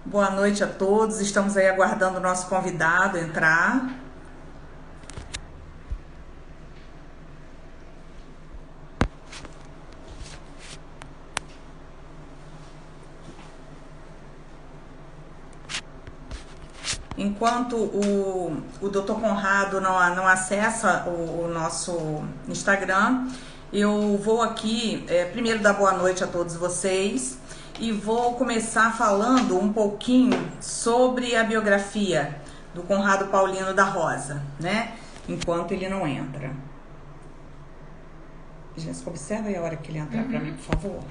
Boa noite a todos. Estamos aí aguardando o nosso convidado entrar. Enquanto o Dr. Conrado não acessa o nosso Instagram, eu vou aqui primeiro dar boa noite a todos vocês e vou começar falando um pouquinho sobre a biografia do Conrado Paulino da Rosa, né? Enquanto ele não entra. Jéssica, observa aí a hora que ele entrar para mim, por favor.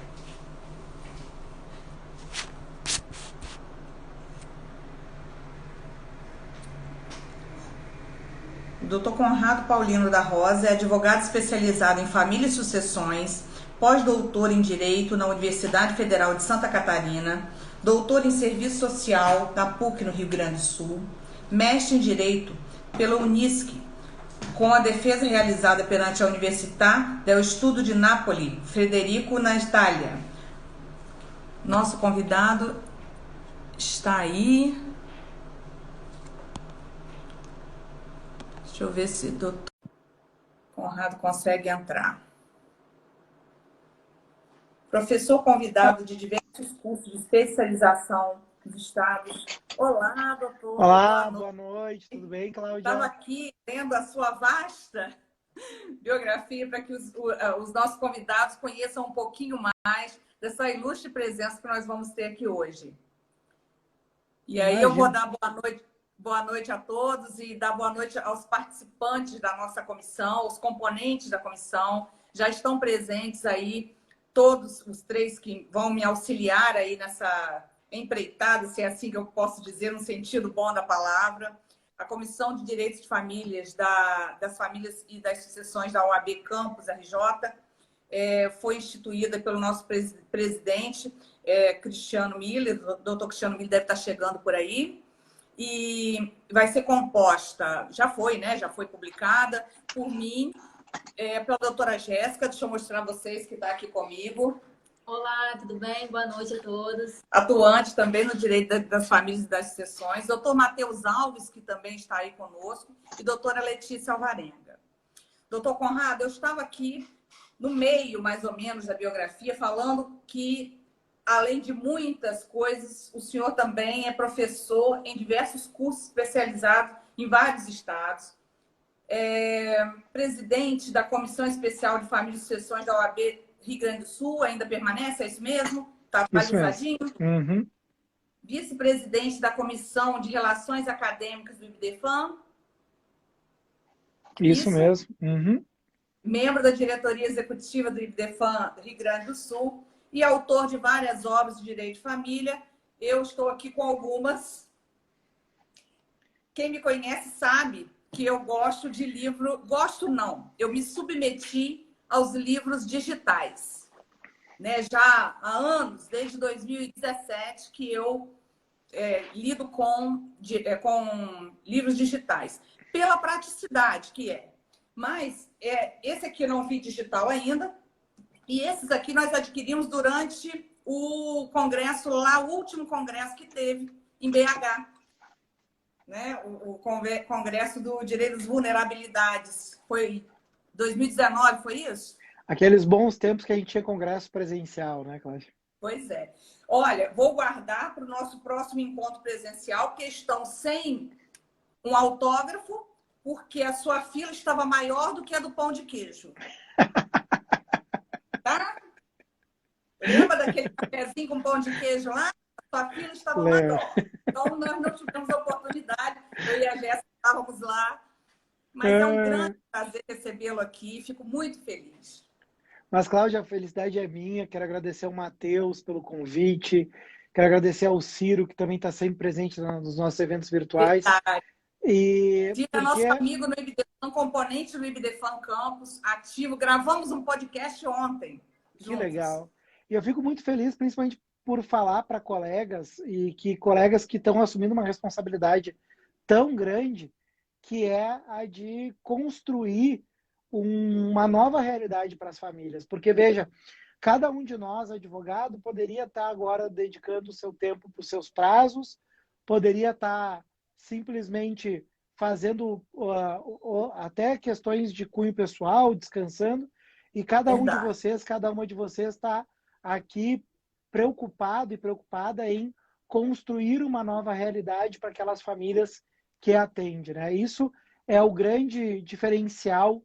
O Dr. Conrado Paulino da Rosa é advogado especializado em família e sucessões, pós-doutor em Direito na Universidade Federal de Santa Catarina, doutor em Serviço Social da PUC no Rio Grande do Sul, mestre em Direito pela Unisc, com a defesa realizada perante a Università del Studio de Napoli, Frederico, na Itália. Nosso convidado está aí. Deixa eu ver se o doutor Conrado consegue entrar. Professor convidado de diversos cursos de especialização dos estados. Olá, doutor, boa Olá, noite. boa noite, tudo bem, Estava Cláudia? aqui lendo a sua vasta biografia para que os nossos convidados conheçam um pouquinho mais dessa ilustre presença que nós vamos ter aqui hoje. E aí eu vou Imagino. dar boa noite a todos e dar boa noite aos participantes da nossa comissão, os componentes da comissão. Já estão presentes aí todos os três que vão me auxiliar aí nessa empreitada, se é assim que eu posso dizer, no sentido bom da palavra. A Comissão de Direitos de Famílias das Famílias e das Sucessões da OAB Campus RJ foi instituída pelo nosso presidente, Cristiano Miller. O doutor Cristiano Miller deve estar chegando por aí. E vai ser composta, já foi, né? Já foi publicada por mim, pela doutora Jéssica. Deixa eu mostrar a vocês que está aqui comigo. Olá, tudo bem? Boa noite a todos. Atuante também no direito das famílias e das sucessões. Doutor Matheus Alves, que também está aí conosco, e doutora Letícia Alvarenga. Doutor Conrado, eu estava aqui no meio, mais ou menos, da biografia, falando que, além de muitas coisas, o senhor também é professor em diversos cursos especializados em vários estados. Presidente da Comissão Especial de Família e Sucessões da OAB Rio Grande do Sul, ainda permanece, é isso mesmo? Está Isso mesmo. atualizadinho? Uhum. Vice-presidente da Comissão de Relações Acadêmicas do IBDFAM? Isso Isso? mesmo. Uhum. Membro da diretoria executiva do IBDFAM do Rio Grande do Sul e autor de várias obras de direito de família. Eu estou aqui com algumas. Quem me conhece sabe que eu gosto de livro... Gosto não, eu me submeti aos livros digitais. Né? Já há anos, desde 2017, que eu lido com livros digitais. Pela praticidade que é. Mas esse aqui eu não vi digital ainda. E esses aqui nós adquirimos durante o congresso lá, o último congresso que teve em BH. Né? O congresso do Direito das Vulnerabilidades. Foi 2019, foi isso? Aqueles bons tempos que a gente tinha congresso presencial, né, Cláudia? Pois é. Olha, vou guardar para o nosso próximo encontro presencial, porque estão sem um autógrafo, porque a sua fila estava maior do que a do pão de queijo. Tá? Lembra daquele cafezinho com pão de queijo lá? A sua fila estava Lembro. maior. Então, nós não tivemos a oportunidade. Eu e a Jéssica estávamos lá. Mas é um grande prazer recebê-lo aqui. Fico muito feliz. Mas, Cláudia, a felicidade é minha. Quero agradecer ao Matheus pelo convite. Quero agradecer ao Ciro, que também está sempre presente nos nossos eventos virtuais. Verdade. E Ciro é nosso porque amigo no IBDFAN, componente do IBDFAN Campus, ativo. Gravamos um podcast ontem, que juntos. legal. E eu fico muito feliz, principalmente por falar para colegas e que colegas que estão assumindo uma responsabilidade tão grande, que é a de construir uma nova realidade para as famílias. Porque, veja, cada um de nós, advogado, poderia estar agora dedicando o seu tempo para os seus prazos, poderia estar simplesmente fazendo até questões de cunho pessoal, descansando, e cada um de Verdade. vocês, cada uma de vocês está aqui preocupado e preocupada em construir uma nova realidade para aquelas famílias que atende, né? Isso é o grande diferencial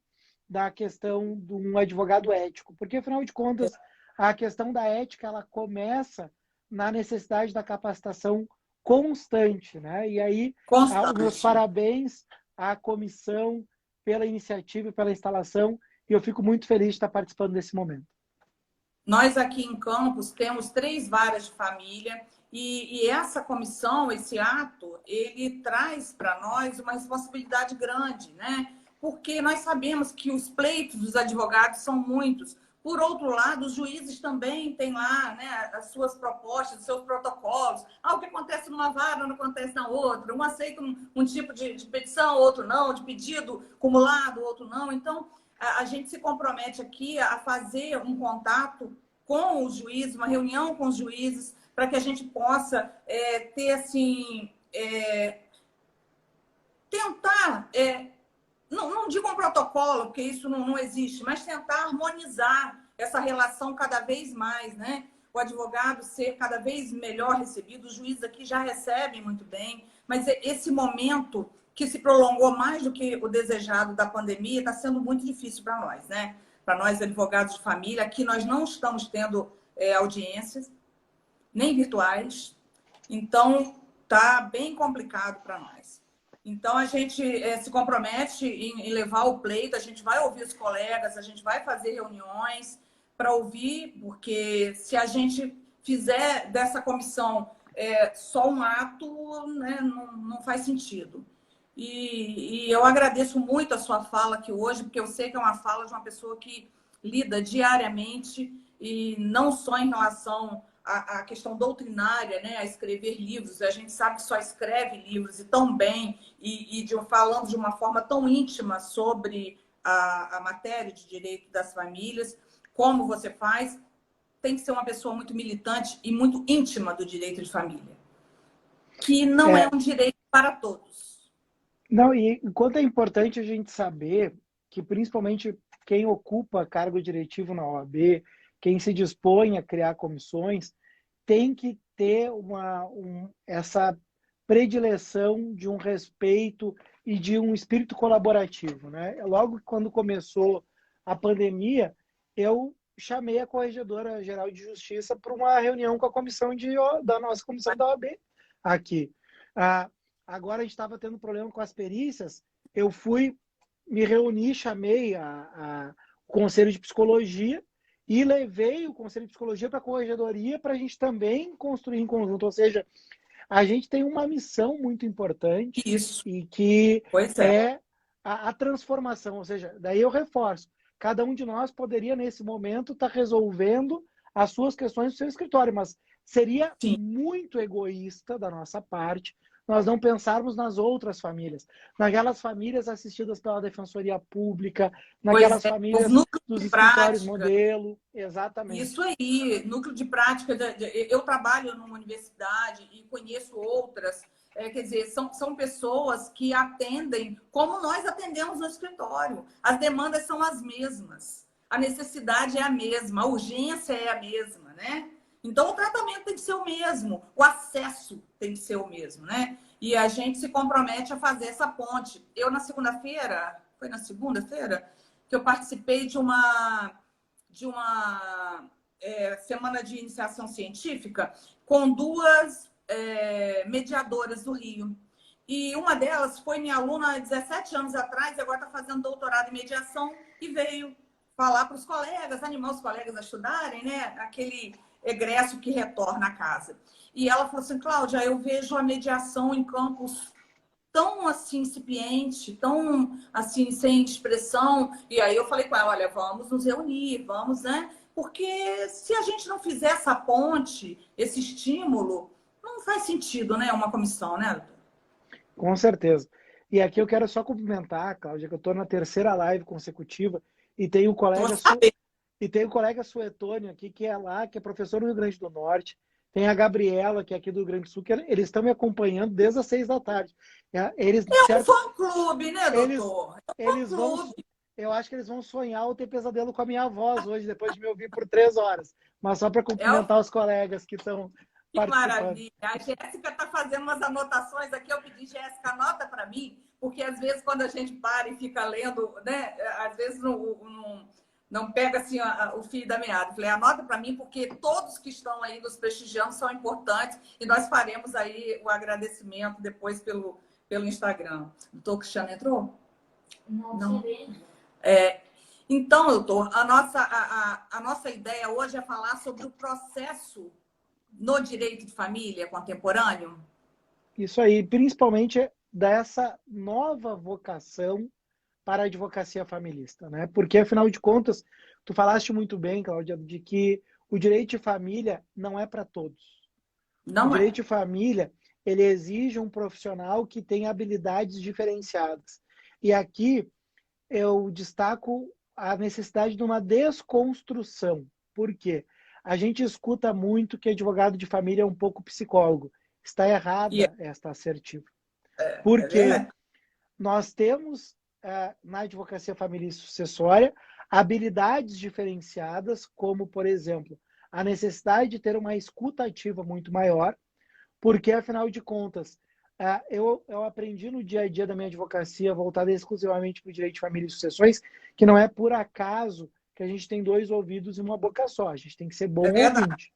da questão de um advogado ético, porque afinal de contas a questão da ética ela começa na necessidade da capacitação constante, né? E aí os meus Constante. parabéns à comissão pela iniciativa e pela instalação, e eu fico muito feliz de estar participando desse momento. Nós aqui em Campos temos 3 varas de família e essa comissão, esse ato, ele traz para nós uma responsabilidade grande, né? Porque nós sabemos que os pleitos dos advogados são muitos. Por outro lado, os juízes também têm lá, né, as suas propostas, os seus protocolos. O que acontece numa vara não acontece na outra. Um aceita um tipo de petição, outro não, de pedido acumulado, outro não. Então, a gente se compromete aqui a fazer um contato com os juízes, uma reunião com os juízes, para que a gente possa ter, assim, tentar, não digo um protocolo, porque isso não existe, mas tentar harmonizar essa relação cada vez mais, né? O advogado ser cada vez melhor recebido, os juízes aqui já recebem muito bem, mas esse momento que se prolongou mais do que o desejado da pandemia está sendo muito difícil para nós, né? Para nós, advogados de família, aqui nós não estamos tendo audiências, nem virtuais, então está bem complicado para nós. Então, a gente se compromete em levar o pleito, a gente vai ouvir os colegas, a gente vai fazer reuniões para ouvir, porque se a gente fizer dessa comissão só um ato, né, não faz sentido. E eu agradeço muito a sua fala aqui hoje, porque eu sei que é uma fala de uma pessoa que lida diariamente, e não só em relação à questão doutrinária, né, a escrever livros. A gente sabe que só escreve livros e tão bem, falando de uma forma tão íntima sobre a matéria de direito das famílias, como você faz. Tem que ser uma pessoa muito militante e muito íntima do direito de família, que não é um direito para todos. Não, e enquanto é importante a gente saber que, principalmente, quem ocupa cargo diretivo na OAB, quem se dispõe a criar comissões, tem que ter essa predileção de um respeito e de um espírito colaborativo, né? Logo quando começou a pandemia, eu chamei a Corregedora Geral de Justiça para uma reunião com a comissão da nossa comissão da OAB aqui. Agora a gente estava tendo problema com as perícias, eu me reuni, chamei o Conselho de Psicologia e levei o Conselho de Psicologia para a Corregedoria para a gente também construir em conjunto. Ou seja, a gente tem uma missão muito importante. Isso. E que é a transformação. Ou seja, daí eu reforço, cada um de nós poderia nesse momento estar resolvendo as suas questões do seu escritório, mas seria muito egoísta da nossa parte nós não pensarmos nas outras famílias, naquelas famílias assistidas pela Defensoria Pública, naquelas famílias dos escritórios modelo. Exatamente. Isso aí, núcleo de prática. Eu trabalho numa universidade e conheço outras, quer dizer, são pessoas que atendem como nós atendemos no escritório. As demandas são as mesmas, a necessidade é a mesma, a urgência é a mesma, né? Então, o tratamento tem que ser o mesmo, o acesso tem que ser o mesmo, né? E a gente se compromete a fazer essa ponte. Eu, na segunda-feira, foi na segunda-feira, que eu participei de uma semana de iniciação científica com 2 mediadoras do Rio. E uma delas foi minha aluna há 17 anos atrás e agora está fazendo doutorado em mediação e veio falar para os colegas, animar os colegas a estudarem, né? Aquele egresso que retorna à casa. E ela falou assim, Cláudia, eu vejo a mediação em Campos tão assim incipiente, tão assim sem expressão. E aí eu falei com ela, olha, vamos nos reunir, vamos, né? Porque se a gente não fizer essa ponte, esse estímulo, não faz sentido, né? Uma comissão, né, doutor? Com certeza. E aqui eu quero só cumprimentar, Cláudia, que eu estou na 3ª live consecutiva e tenho colegas E tem o colega Suetônio aqui, que é lá, que é professor no Rio Grande do Norte. Tem a Gabriela, que é aqui do Rio Grande do Sul, que eles estão me acompanhando desde as 6 da tarde. Eles, de É um certo, fã-clube, né, eles, doutor? É um eles vão, fã-clube. eu acho que eles vão sonhar ou ter pesadelo com a minha voz hoje, depois de me ouvir por 3 horas. Mas só para É o cumprimentar os colegas que estão Que participando. maravilha. A Jéssica está fazendo umas anotações aqui. Eu pedi, Jéssica, anota para mim, porque às vezes quando a gente para e fica lendo, né, às vezes não pega assim o fio da meada. Falei, anota para mim, porque todos que estão aí nos prestigiando são importantes e nós faremos aí o agradecimento depois pelo Instagram. Doutor Cristiano entrou? Não. Então, doutor, a nossa ideia hoje é falar sobre o processo no direito de família contemporâneo? Isso aí, principalmente dessa nova vocação para a advocacia familista, né? Porque, afinal de contas, tu falaste muito bem, Cláudia, de que o direito de família não é para todos. O Não direito é. de família, ele exige um profissional que tenha habilidades diferenciadas. E aqui eu destaco a necessidade de uma desconstrução. Por quê? A gente escuta muito que advogado de família é um pouco psicólogo. Está E errada esta assertiva. é Porque verdade. nós temos, na advocacia família e sucessória, habilidades diferenciadas, como, por exemplo, a necessidade de ter uma escuta ativa muito maior, porque, afinal de contas, eu aprendi no dia a dia da minha advocacia, voltada exclusivamente para o direito de família e sucessões, que não é por acaso que a gente tem 2 ouvidos e uma boca só. A gente tem que ser É bom verdade. ouvinte.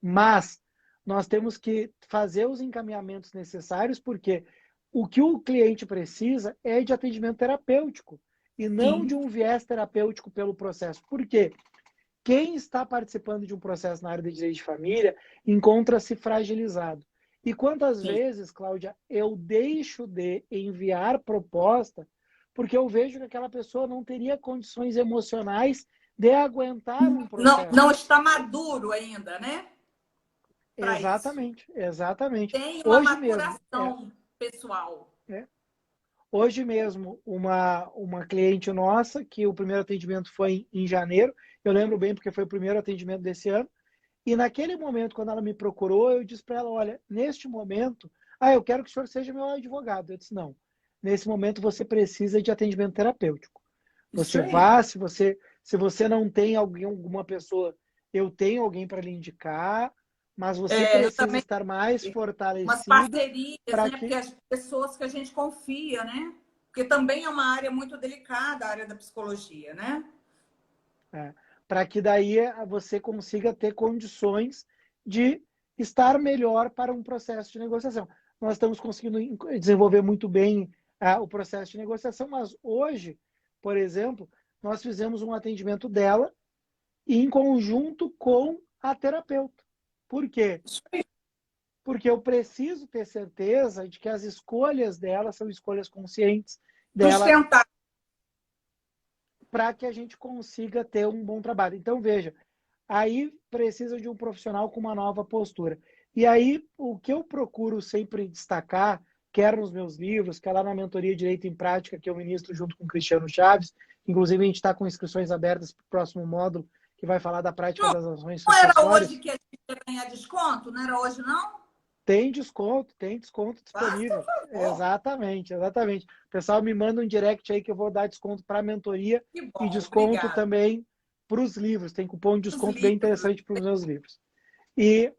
Mas nós temos que fazer os encaminhamentos necessários, porque o que o cliente precisa é de atendimento terapêutico e não de Sim, um viés terapêutico pelo processo. Por quê? Quem está participando de um processo na área de direito de família encontra-se fragilizado. E quantas sim. vezes, Cláudia, eu deixo de enviar proposta porque eu vejo que aquela pessoa não teria condições emocionais de aguentar um Não processo. está maduro ainda, né? Para isso. Exatamente, exatamente. Tem uma Hoje mesmo, maturação pessoal. é, hoje mesmo, uma cliente nossa, que o primeiro atendimento foi em janeiro, eu lembro bem porque foi o primeiro atendimento desse ano, e naquele momento, quando ela me procurou, eu disse para ela, olha, neste momento, eu quero que o senhor seja meu advogado. Eu disse, não, nesse momento você precisa de atendimento terapêutico. Isso Você aí. vá, se você não tem alguma pessoa, eu tenho alguém para lhe indicar, mas você Eu precisa também estar mais umas fortalecida parcerias, para né? Porque que as pessoas que a gente confia, né? Porque também é uma área muito delicada, a área da psicologia, né? é, para que daí você consiga ter condições de estar melhor para um processo de negociação. Nós estamos conseguindo desenvolver muito bem o processo de negociação, mas hoje, por exemplo, nós fizemos um atendimento dela em conjunto com a terapeuta. Por quê? Isso aí. Porque eu preciso ter certeza de que as escolhas dela são escolhas conscientes dela Sustentar. para que a gente consiga ter um bom trabalho. Então, veja, aí precisa de um profissional com uma nova postura. E aí, o que eu procuro sempre destacar, quer nos meus livros, quer lá na mentoria Direito em Prática, que eu ministro junto com o Cristiano Chaves, inclusive a gente está com inscrições abertas para o próximo módulo, que vai falar da prática Não, das ações não era hoje sucessórias. que a gente ia ganhar desconto? Não era hoje, não? Tem desconto Faça disponível. um favor. Exatamente, exatamente. O pessoal me manda um direct aí que eu vou dar desconto para a mentoria Que e bom, desconto obrigada. também para os livros. Tem cupom de Os desconto bem livros. interessante para os meus livros. E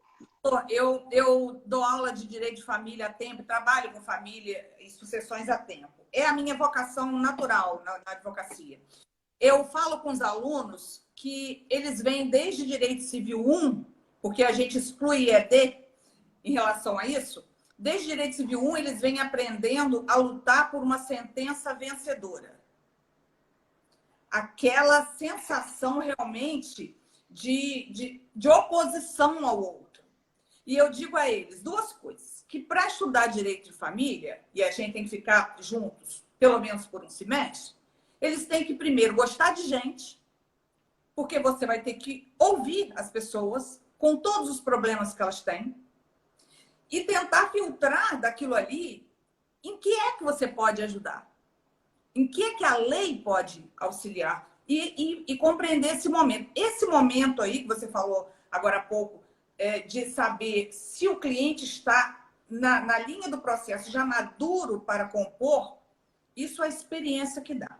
Eu dou aula de direito de família há tempo, trabalho com família e sucessões há tempo. É a minha vocação natural na advocacia. Eu falo com os alunos que eles vêm desde Direito Civil 1, porque a gente exclui ED em relação a isso. Desde Direito Civil 1, eles vêm aprendendo a lutar por uma sentença vencedora. Aquela sensação realmente de oposição ao outro. E eu digo a eles 2 coisas: que para estudar direito de família, e a gente tem que ficar juntos pelo menos por um semestre, eles têm que primeiro gostar de gente, porque você vai ter que ouvir as pessoas com todos os problemas que elas têm e tentar filtrar daquilo ali em que é que você pode ajudar, em que é que a lei pode auxiliar e compreender esse momento. Esse momento aí que você falou agora há pouco, de saber se o cliente está na linha do processo já maduro para compor, isso é a experiência que dá.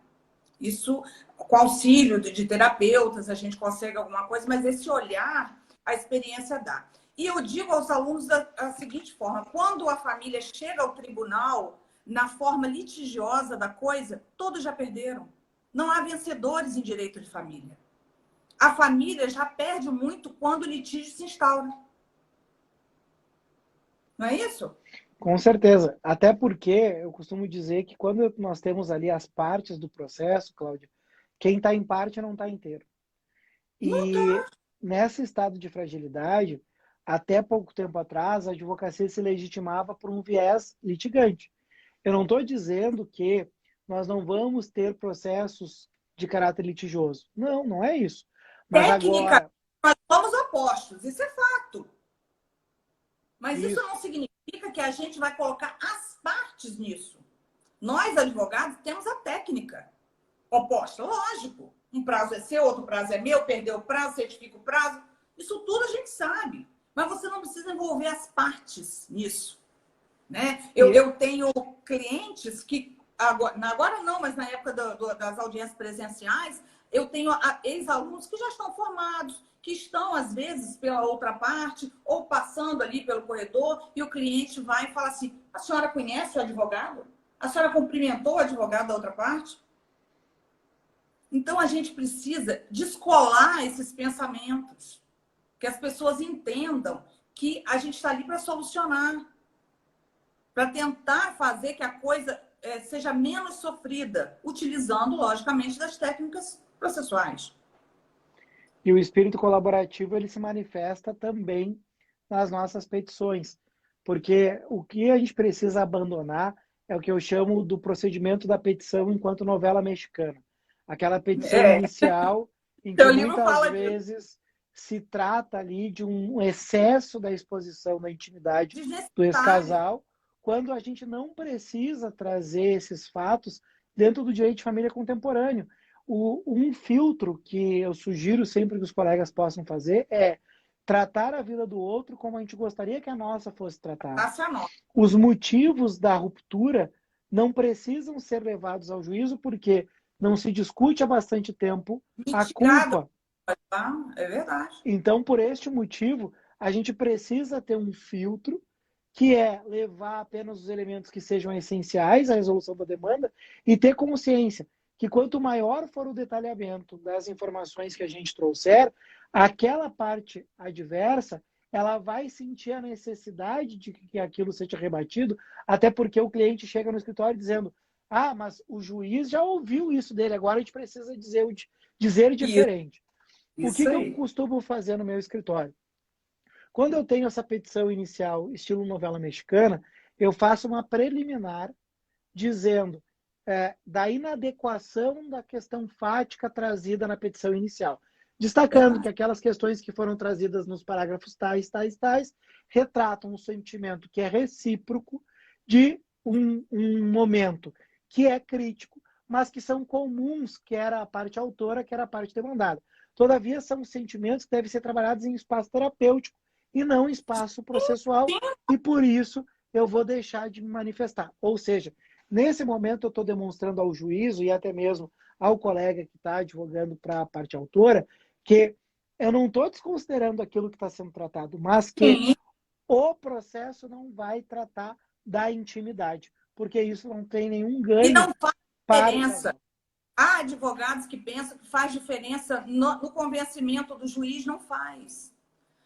Isso, com auxílio de terapeutas, a gente consegue alguma coisa, mas esse olhar, a experiência dá. E eu digo aos alunos da seguinte forma: quando a família chega ao tribunal, na forma litigiosa da coisa, todos já perderam. Não há vencedores em direito de família. A família já perde muito quando o litígio se instaura. Não é isso? Com certeza. Até porque eu costumo dizer que quando nós temos ali as partes do processo, Cláudia, quem está em parte não está inteiro. E nesse estado de fragilidade, até pouco tempo atrás, a advocacia se legitimava por um viés litigante. Eu não estou dizendo que nós não vamos ter processos de caráter litigioso. Não, não é isso. Mas Técnica, agora... nós somos opostos, isso é fato. Mas isso Isso. não significa que a gente vai colocar as partes nisso. Nós, advogados, temos a técnica oposta. Lógico, um prazo é seu, outro prazo é meu, perdeu o prazo, certifica o prazo. Isso tudo a gente sabe. Mas você não precisa envolver as partes nisso. Né? Eu tenho clientes que, agora não, mas na época das audiências presenciais, eu tenho ex-alunos que já estão formados, que estão, às vezes, pela outra parte, ou passando ali pelo corredor, e o cliente vai e fala assim: a senhora conhece o advogado? A senhora cumprimentou o advogado da outra parte? Então, a gente precisa descolar esses pensamentos, que as pessoas entendam que a gente está ali para solucionar, para tentar fazer que a coisa seja menos sofrida, utilizando, logicamente, das técnicas processuais. E o espírito colaborativo, ele se manifesta também nas nossas petições, porque o que a gente precisa abandonar é o que eu chamo do procedimento da petição enquanto novela mexicana. Aquela petição inicial em que Seu livro muitas fala vezes se trata ali de um excesso da exposição da intimidade do ex-casal, quando a gente não precisa trazer esses fatos dentro do direito de família contemporâneo. Um filtro que eu sugiro sempre que os colegas possam fazer é tratar a vida do outro como a gente gostaria que a nossa fosse tratada. Os motivos da ruptura não precisam ser levados ao juízo porque não se discute há bastante tempo a culpa. É verdade. Então, por este motivo, a gente precisa ter um filtro que é levar apenas os elementos que sejam essenciais à resolução da demanda e ter consciência que quanto maior for o detalhamento das informações que a gente trouxer, aquela parte adversa, ela vai sentir a necessidade de que aquilo seja rebatido, até porque o cliente chega no escritório dizendo: ah, mas o juiz já ouviu isso dele, agora a gente precisa dizer diferente. O que eu costumo fazer no meu escritório? Quando eu tenho essa petição inicial, estilo novela mexicana, eu faço uma preliminar dizendo da inadequação da questão fática trazida na petição inicial. Destacando que aquelas questões que foram trazidas nos parágrafos tais, retratam um sentimento que é recíproco de um momento que é crítico, mas que são comuns, quer a parte autora, quer a parte demandada. Todavia, são sentimentos que devem ser trabalhados em espaço terapêutico e não em espaço processual, e por isso eu vou deixar de me manifestar. Ou seja, nesse momento eu estou demonstrando ao juízo e até mesmo ao colega que está advogando para a parte autora que eu não estou desconsiderando aquilo que está sendo tratado, mas que o processo não vai tratar da intimidade, porque isso não tem nenhum ganho. E não faz diferença. Há advogados que pensam que faz diferença no convencimento do juiz, não faz.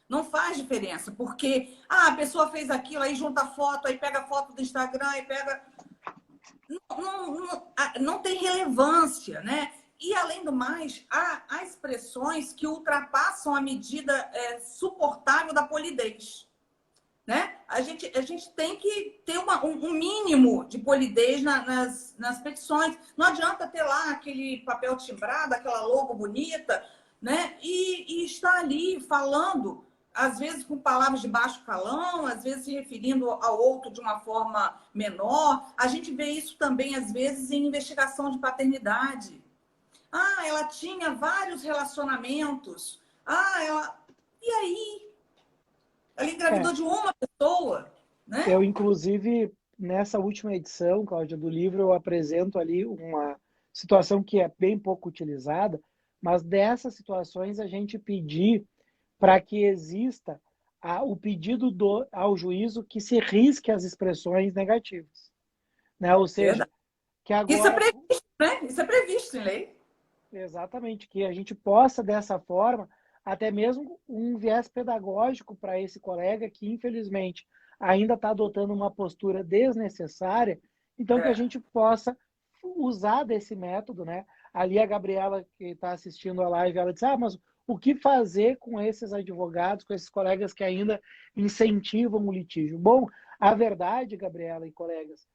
Não faz diferença, porque a pessoa fez aquilo, aí junta foto, aí pega foto do Instagram, aí pega... Não tem relevância, né? E, além do mais, há expressões que ultrapassam a medida suportável da polidez. Né? A gente tem que ter um mínimo de polidez nas petições. Não adianta ter lá aquele papel timbrado, aquela logo bonita, né? E estar ali falando, às vezes com palavras de baixo calão, às vezes se referindo ao outro de uma forma menor. A gente vê isso também, às vezes, em investigação de paternidade. Ah, ela tinha vários relacionamentos. Ah, ela... E aí? Ela engravidou É, de uma pessoa, né? eu, inclusive, nessa última edição, Cláudia, do livro, eu apresento ali uma situação que é bem pouco utilizada, mas dessas situações a gente pedir para que exista o pedido ao juízo que se risque as expressões negativas, né? Ou seja, Verdade. que Isso é agora, previsto, né? Isso é previsto em lei. exatamente, que a gente possa, dessa forma, até mesmo um viés pedagógico para esse colega que, infelizmente, ainda está adotando uma postura desnecessária, então que a É, gente possa usar desse método, né? Ali a Gabriela, que está assistindo a live, ela disse, mas o que fazer com esses advogados, com esses colegas que ainda incentivam o litígio? Bom, a verdade, Gabriela e colegas,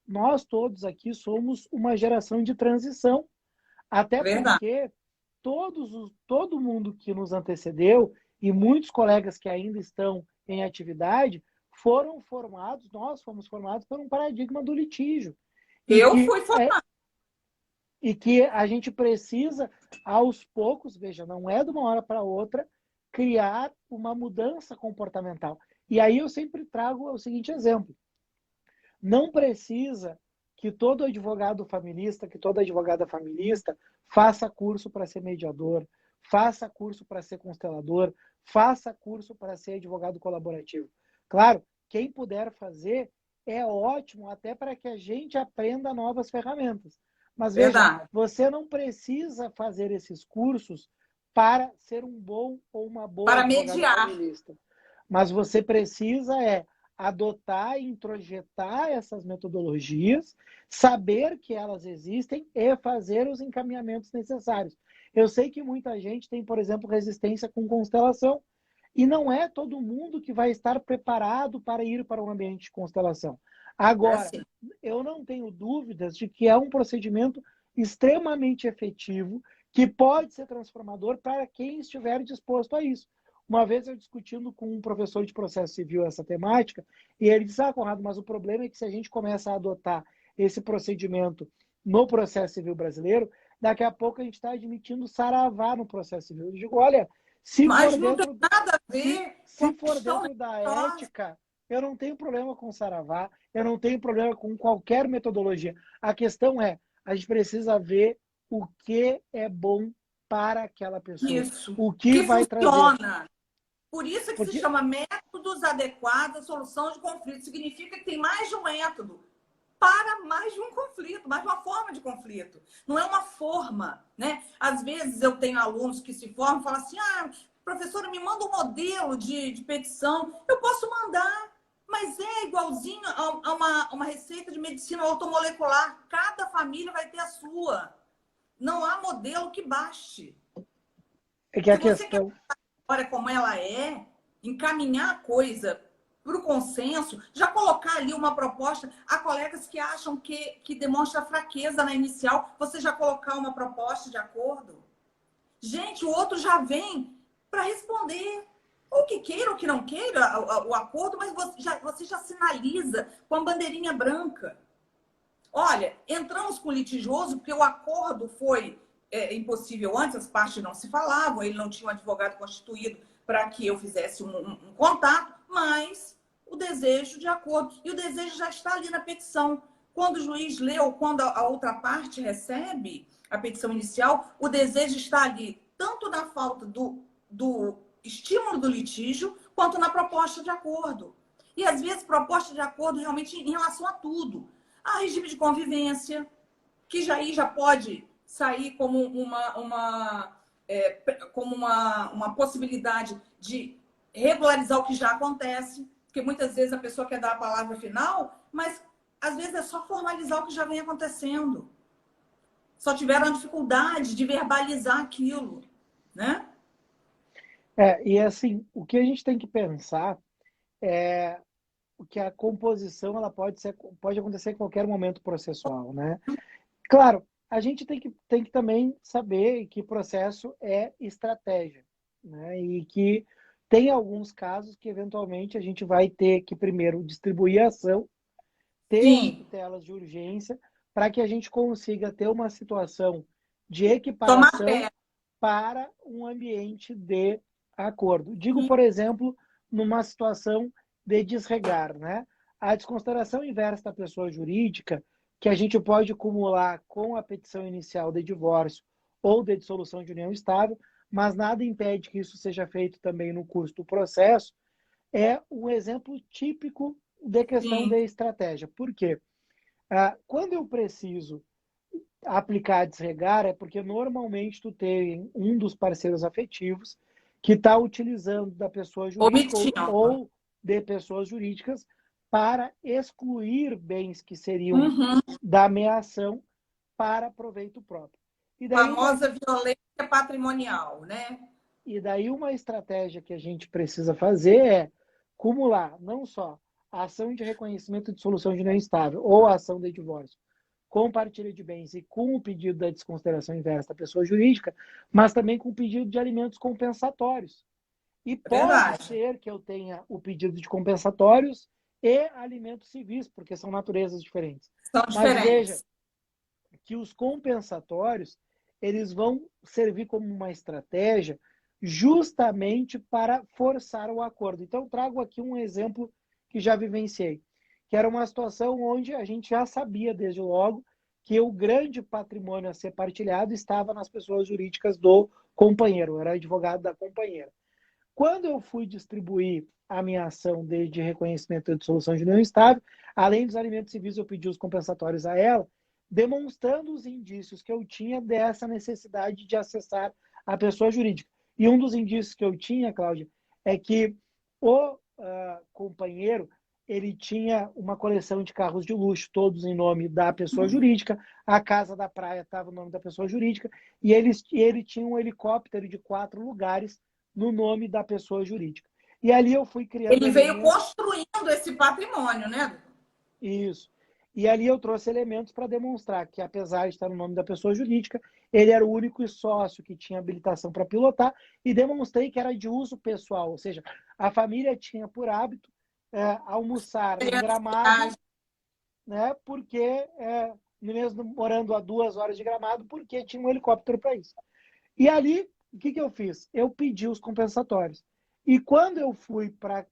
nós todos aqui somos uma geração de transição, até verdade. porque todo mundo que nos antecedeu e muitos colegas que ainda estão em atividade nós fomos formados por um paradigma do litígio. E Eu que, fui é, formada. e que a gente precisa, aos poucos, veja, não é de uma hora para outra, criar uma mudança comportamental. E aí eu sempre trago o seguinte exemplo. Não precisa que todo advogado familista, que toda advogada familista faça curso para ser mediador, faça curso para ser constelador, faça curso para ser advogado colaborativo. Claro, quem puder fazer é ótimo, até para que a gente aprenda novas ferramentas. Mas veja, Verdade. você não precisa fazer esses cursos para ser um bom ou uma boa Para advogada mediar. familista. Mas você precisa adotar e introjetar essas metodologias, saber que elas existem e fazer os encaminhamentos necessários. Eu sei que muita gente tem, por exemplo, resistência com constelação, e não é todo mundo que vai estar preparado para ir para um ambiente de constelação. É Agora, assim. eu não tenho dúvidas de que é um procedimento extremamente efetivo, que pode ser transformador para quem estiver disposto a isso. Uma vez eu discutindo com um professor de processo civil essa temática, e ele disse, Conrado, mas o problema é que se a gente começa a adotar esse procedimento no processo civil brasileiro, daqui a pouco a gente está admitindo saravá no processo civil. Eu digo, olha, se Mas for não tem dentro, nada a se, ver com se a for questão dentro da religiosa. ética, eu não tenho problema com saravá, eu não tenho problema com qualquer metodologia. A questão é, a gente precisa ver o que é bom para aquela pessoa, Isso. o que Que vai trazer. funciona. Por isso é que se Porque chama métodos adequados à solução de conflito. Significa que tem mais de um método para mais de um conflito, mais de uma forma de conflito. Não é uma forma, né? Às vezes eu tenho alunos que se formam e falam assim, professora, me manda um modelo de petição. Eu posso mandar, mas é igualzinho a uma receita de medicina automolecular. Cada família vai ter a sua. Não há modelo que baste. é que a Se você quer questão história como ela é, encaminhar a coisa para o consenso, já colocar ali uma proposta. Há colegas que acham que demonstra fraqueza na inicial, você já colocar uma proposta de acordo. Gente, o outro já vem para responder. Ou que queira ou que não queira o acordo, mas você já sinaliza com a bandeirinha branca. Olha, entramos com o litigioso porque o acordo foi impossível antes, as partes não se falavam, ele não tinha um advogado constituído para que eu fizesse um contato, mas o desejo de acordo. E o desejo já está ali na petição. Quando o juiz lê ou quando a outra parte recebe a petição inicial, o desejo está ali, tanto na falta do estímulo do litígio, quanto na proposta de acordo. E às vezes proposta de acordo realmente em relação a tudo. Há regime de convivência, que já pode sair como uma possibilidade de regularizar o que já acontece, porque muitas vezes a pessoa quer dar a palavra final, mas às vezes é só formalizar o que já vem acontecendo. Só tiveram a dificuldade de verbalizar aquilo, né? e assim, o que a gente tem que pensar é que a composição ela pode acontecer em qualquer momento processual, né? Claro, a gente tem que também saber que processo é estratégia, né? E que tem alguns casos que eventualmente a gente vai ter que primeiro distribuir a ação, ter as Sim, tutelas de urgência, para que a gente consiga ter uma situação de Tomar equiparação pé. para um ambiente de acordo. Digo, por exemplo, numa situação de desregar, né? A desconsideração inversa da pessoa jurídica, que a gente pode acumular com a petição inicial de divórcio ou de dissolução de união estável, mas nada impede que isso seja feito também no curso do processo, é um exemplo típico de questão de Sim. estratégia. Por quê? Quando eu preciso aplicar a desregar, é porque normalmente tu tem um dos parceiros afetivos que está utilizando da pessoa jurídica Omitindo. ou de pessoas jurídicas para excluir bens que seriam Uhum. da ameação para proveito próprio. E daí Famosa violência patrimonial, né? uma estratégia que a gente precisa fazer é acumular não só a ação de reconhecimento de dissolução de união estável ou a ação de divórcio com partilha de bens e com o pedido da desconsideração inversa da pessoa jurídica, mas também com o pedido de alimentos compensatórios. E É pode verdade. ser que eu tenha o pedido de compensatórios e alimentos civis, porque são naturezas diferentes. São Mas veja diferentes. que os compensatórios, eles vão servir como uma estratégia justamente para forçar o acordo. Então, trago aqui um exemplo que já vivenciei, que era uma situação onde a gente já sabia desde logo que o grande patrimônio a ser partilhado estava nas pessoas jurídicas do companheiro, eu era advogado da companheira. Quando eu fui distribuir a minha ação de reconhecimento de dissolução de união estável, além dos alimentos civis, eu pedi os compensatórios a ela, demonstrando os indícios que eu tinha dessa necessidade de acessar a pessoa jurídica. E um dos indícios que eu tinha, Cláudia, é que o companheiro ele tinha uma coleção de carros de luxo, todos em nome da pessoa jurídica, a casa da praia estava no nome da pessoa jurídica, e ele tinha um helicóptero de 4 lugares no nome da pessoa jurídica. E ali eu fui criando Ele veio elementos. construindo esse patrimônio, né? Isso. E ali eu trouxe elementos para demonstrar que, apesar de estar no nome da pessoa jurídica, ele era o único sócio que tinha habilitação para pilotar e demonstrei que era de uso pessoal, ou seja, a família tinha por hábito almoçar em Gramado, né, porque, mesmo morando a 2 horas de Gramado, porque tinha um helicóptero para isso. E ali, o que eu fiz? Eu pedi os compensatórios. E quando eu fui para.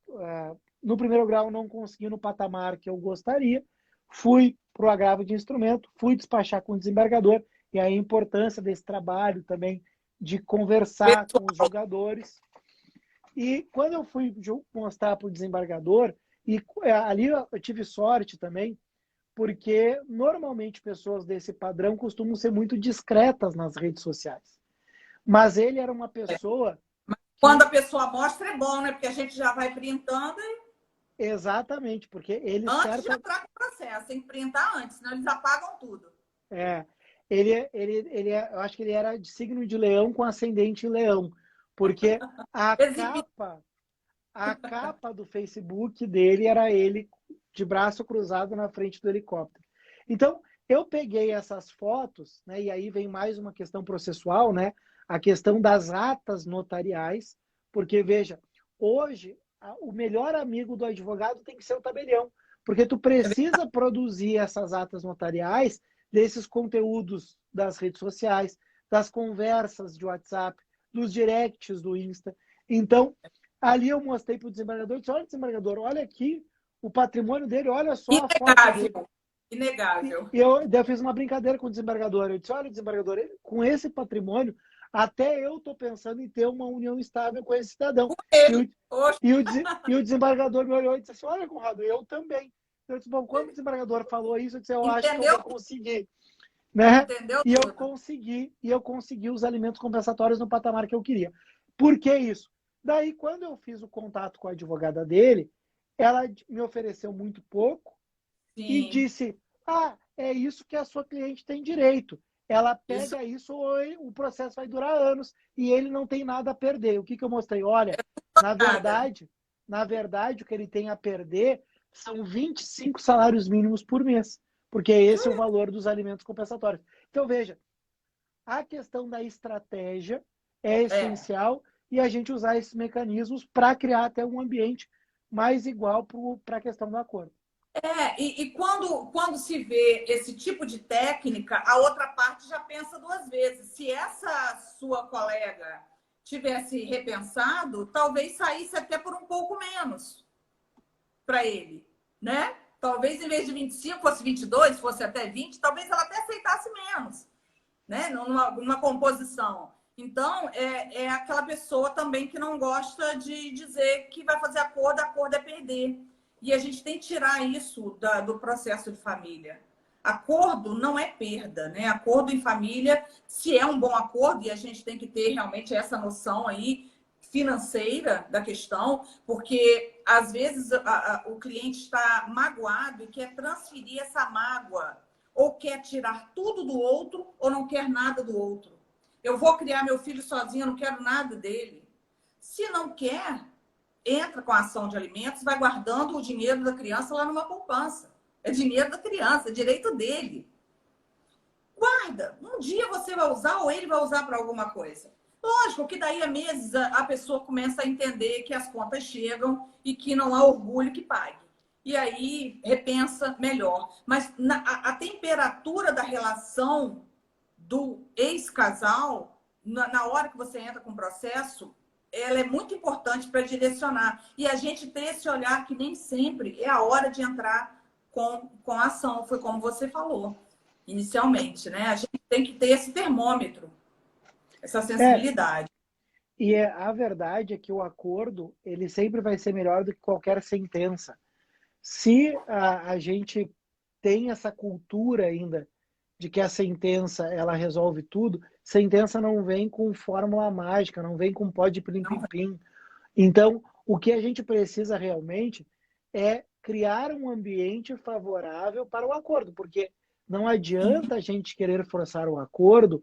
No primeiro grau, não consegui no patamar que eu gostaria, fui para o agravo de instrumento, fui despachar com o desembargador, e aí a importância desse trabalho também de conversar com os julgadores. E quando eu fui mostrar para o desembargador, e ali eu tive sorte também, porque normalmente pessoas desse padrão costumam ser muito discretas nas redes sociais. Mas ele era uma pessoa Quando que... a pessoa mostra é bom, né? Porque a gente já vai printando Exatamente, porque ele antes de certa... entrar com o processo. Tem que printar antes, senão eles apagam tudo. É, eu acho que ele era de signo de leão com ascendente em leão, porque a Exibir. capa, a capa do Facebook dele era ele de braço cruzado na frente do helicóptero. Então, eu peguei essas fotos, né, e aí vem mais uma questão processual, né, a questão das atas notariais, porque, veja, hoje, o melhor amigo do advogado tem que ser o tabelião, porque tu precisa produzir essas atas notariais desses conteúdos das redes sociais, das conversas de WhatsApp, dos directs do Insta. Então, ali eu mostrei para o desembargador, disse, olha, desembargador, olha aqui o patrimônio dele, olha só a foto dele. Inegável. Inegável. Eu fiz uma brincadeira com o desembargador. Eu disse, olha, desembargador, com esse patrimônio, até eu estou pensando em ter uma união estável com esse cidadão. E Ele. o, e o desembargador me olhou e disse assim, olha, Conrado, eu também. Eu disse, bom, quando o desembargador falou isso, eu disse, eu acho que eu Entendeu? vou conseguir. Né? Entendeu E tudo. eu consegui os alimentos compensatórios no patamar que eu queria. Por que isso? Daí, quando eu fiz o contato com a advogada dele, ela me ofereceu muito pouco e Sim. disse: ah, é isso que a sua cliente tem direito. Ela Isso. pega isso, o processo vai durar anos e ele não tem nada a perder. O que eu mostrei? Olha, na Nada. verdade, o que ele tem a perder são 25 salários mínimos por mês, porque esse é o valor dos alimentos compensatórios. Então, veja, a questão da estratégia é É. essencial e a gente usar esses mecanismos para criar até um ambiente mais igual para a questão do acordo. E quando se vê esse tipo de técnica, a outra parte já pensa duas vezes. Se essa sua colega tivesse repensado, talvez saísse até por um pouco menos para ele, né? Talvez em vez de 25 fosse 22, fosse até 20, talvez ela até aceitasse menos, né? Numa composição. Então, é aquela pessoa também que não gosta de dizer que vai fazer acordo é perder. E a gente tem que tirar isso do processo de família. Acordo não é perda, né? Acordo em família, se é um bom acordo, e a gente tem que ter realmente essa noção aí financeira da questão, porque às vezes o cliente está magoado e quer transferir essa mágoa, ou quer tirar tudo do outro, ou não quer nada do outro. Eu vou criar meu filho sozinho, eu não quero nada dele. Se não quer, entra com a ação de alimentos, vai guardando o dinheiro da criança lá numa poupança. É dinheiro da criança, é direito dele. Guarda. Um dia você vai usar ou ele vai usar para alguma coisa. Lógico que daí a meses a pessoa começa a entender que as contas chegam e que não há orgulho que pague. E aí repensa melhor. Mas a temperatura da relação do ex-casal, na hora que você entra com o processo, ela é muito importante para direcionar. E a gente ter esse olhar que nem sempre é a hora de entrar com a ação. Foi como você falou inicialmente, né? A gente tem que ter esse termômetro, essa sensibilidade. E a verdade é que o acordo, ele sempre vai ser melhor do que qualquer sentença. Se a gente tem essa cultura ainda de que a sentença ela resolve tudo, sentença não vem com fórmula mágica, não vem com pó de plim-plim-plim. Então, o que a gente precisa realmente é criar um ambiente favorável para o acordo, porque não adianta a gente querer forçar o acordo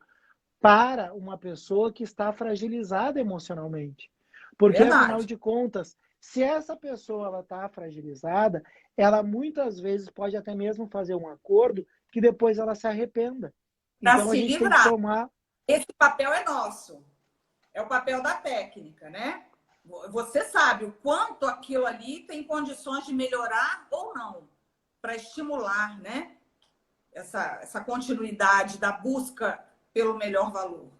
para uma pessoa que está fragilizada emocionalmente. Porque, afinal de contas, se essa pessoa está fragilizada, ela muitas vezes pode até mesmo fazer um acordo que depois ela se arrependa. Então, a gente tem que tomar... Esse papel é nosso. É o papel da técnica, né? Você sabe o quanto aquilo ali tem condições de melhorar ou não, para estimular, né? Essa continuidade da busca pelo melhor valor,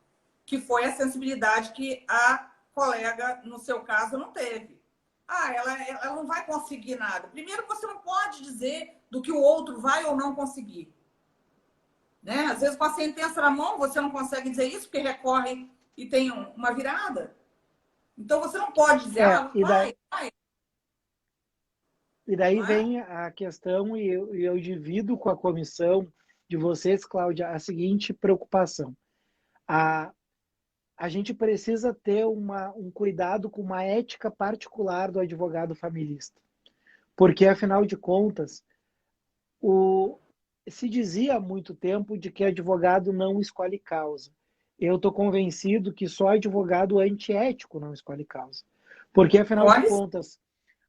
que foi a sensibilidade que a colega, no seu caso, não teve. Ela não vai conseguir nada. Primeiro, você não pode dizer do que o outro vai ou não conseguir. Né? Às vezes, com a sentença na mão, você não consegue dizer isso, porque recorre e tem uma virada. Então, você não pode dizer, vai. E daí vem a questão, e eu divido com a comissão de vocês, Cláudia, a seguinte preocupação. A gente precisa ter um cuidado com uma ética particular do advogado familista. Porque, afinal de contas, se dizia há muito tempo de que advogado não escolhe causa. Eu estou convencido que só advogado antiético não escolhe causa. Porque, afinal de contas,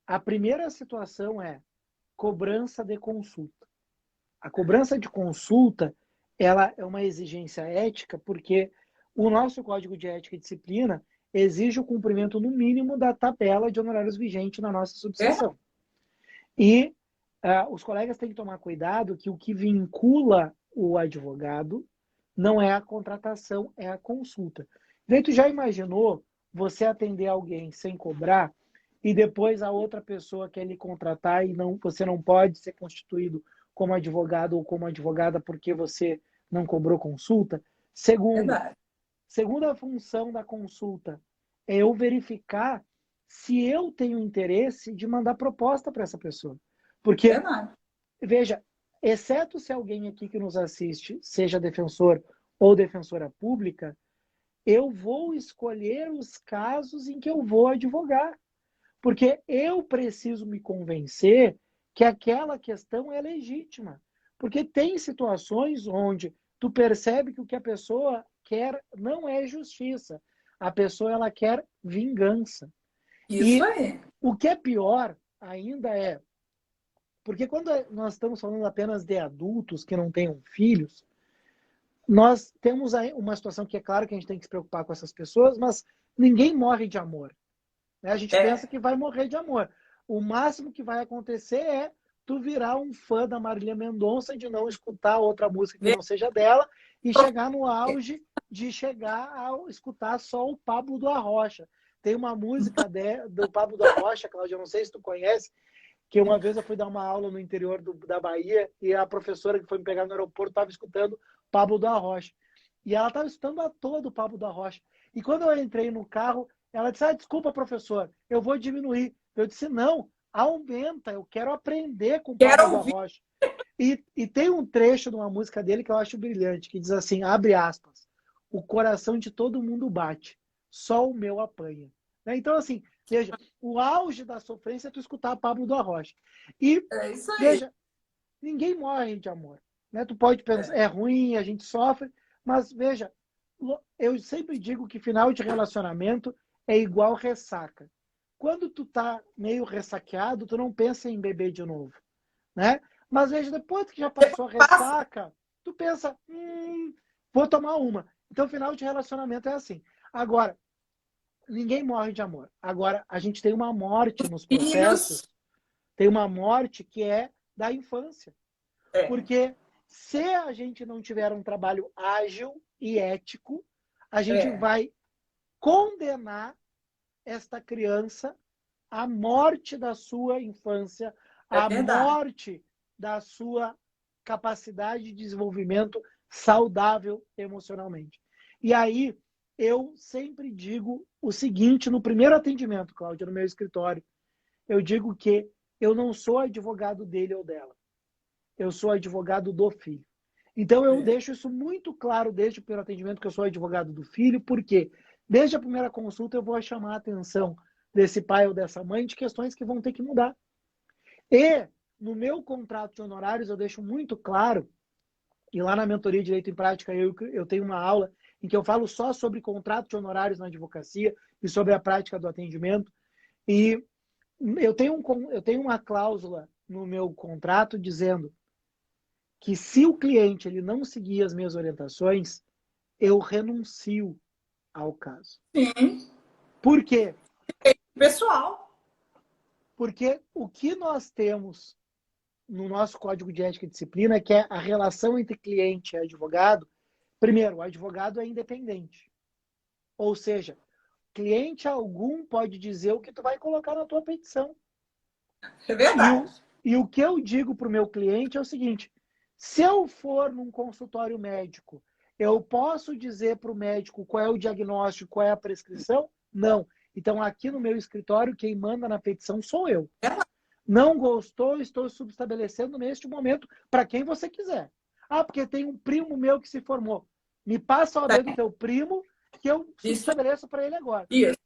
a primeira situação é cobrança de consulta. A cobrança de consulta, ela é uma exigência ética, porque o nosso Código de Ética e Disciplina exige o cumprimento, no mínimo, da tabela de honorários vigente na nossa subseção. E os colegas têm que tomar cuidado que o que vincula o advogado não é a contratação, é a consulta. Daí tu já imaginou você atender alguém sem cobrar e depois a outra pessoa quer lhe contratar e você não pode ser constituído como advogado ou como advogada porque você não cobrou consulta? Segunda função da consulta é eu verificar se eu tenho interesse de mandar proposta para essa pessoa. Porque, veja, exceto se alguém aqui que nos assiste seja defensor ou defensora pública, eu vou escolher os casos em que eu vou advogar. Porque eu preciso me convencer que aquela questão é legítima. Porque tem situações onde tu percebe que o que a pessoa quer não é justiça. A pessoa ela quer vingança. Isso aí. O que é pior ainda é... Porque quando nós estamos falando apenas de adultos que não tenham filhos, nós temos uma situação que é claro que a gente tem que se preocupar com essas pessoas, mas ninguém morre de amor. A gente pensa que vai morrer de amor. O máximo que vai acontecer é tu virar um fã da Marília Mendonça, de não escutar outra música que não seja dela, e chegar no auge de chegar a escutar só o Pablo do Arrocha. Tem uma música do Pablo do Arrocha, Cláudia, não sei se tu conhece, que uma vez eu fui dar uma aula no interior da Bahia e a professora que foi me pegar no aeroporto estava escutando Pablo do Arrocha. E ela estava escutando a toa do Pablo do Arrocha. E quando eu entrei no carro, ela disse, desculpa, professor, eu vou diminuir. Eu disse, não, aumenta, eu quero aprender com o Pablo do Arrocha. E tem um trecho de uma música dele que eu acho brilhante, que diz assim, abre aspas, o coração de todo mundo bate, só o meu apanha. Né? Então, assim, veja, o auge da sofrência é tu escutar Pablo do Arrocha. E, isso aí. veja, ninguém morre de amor. Né? Tu pode pensar, é ruim, a gente sofre, mas, veja, eu sempre digo que final de relacionamento é igual ressaca. Quando tu tá meio ressaqueado, tu não pensa em beber de novo, né? Mas veja, depois que já passou a ressaca, tu pensa, vou tomar uma. Então, final de relacionamento é assim. Agora, ninguém morre de amor. Agora, a gente tem uma morte nos processos, tem uma morte que é da infância. Porque se a gente não tiver um trabalho ágil e ético, a gente vai condenar esta criança à morte da sua infância, à morte da sua capacidade de desenvolvimento saudável emocionalmente. E aí, eu sempre digo o seguinte, no primeiro atendimento, Cláudia, no meu escritório, eu digo que eu não sou advogado dele ou dela. Eu sou advogado do filho. Então, eu deixo isso muito claro desde o primeiro atendimento que eu sou advogado do filho, porque desde a primeira consulta eu vou chamar a atenção desse pai ou dessa mãe de questões que vão ter que mudar. E no meu contrato de honorários eu deixo muito claro, e lá na mentoria de Direito em Prática eu tenho uma aula em que eu falo só sobre contrato de honorários na advocacia e sobre a prática do atendimento. E eu tenho uma cláusula no meu contrato dizendo que se o cliente ele não seguir as minhas orientações, eu renuncio ao caso. Sim. Por quê? Pessoal. Porque o que nós temos no nosso Código de Ética e Disciplina é que é a relação entre cliente e advogado. Primeiro, o advogado é independente. Ou seja, cliente algum pode dizer o que tu vai colocar na tua petição. É verdade. E o que eu digo para o meu cliente é o seguinte, se eu for num consultório médico, eu posso dizer para o médico qual é o diagnóstico, qual é a prescrição? Não. Então, aqui no meu escritório, quem manda na petição sou eu. Não gostou, estou subestabelecendo neste momento para quem você quiser. Porque tem um primo meu que se formou. Me passa a OAB do teu primo que eu subestabeleço para ele agora. Isso.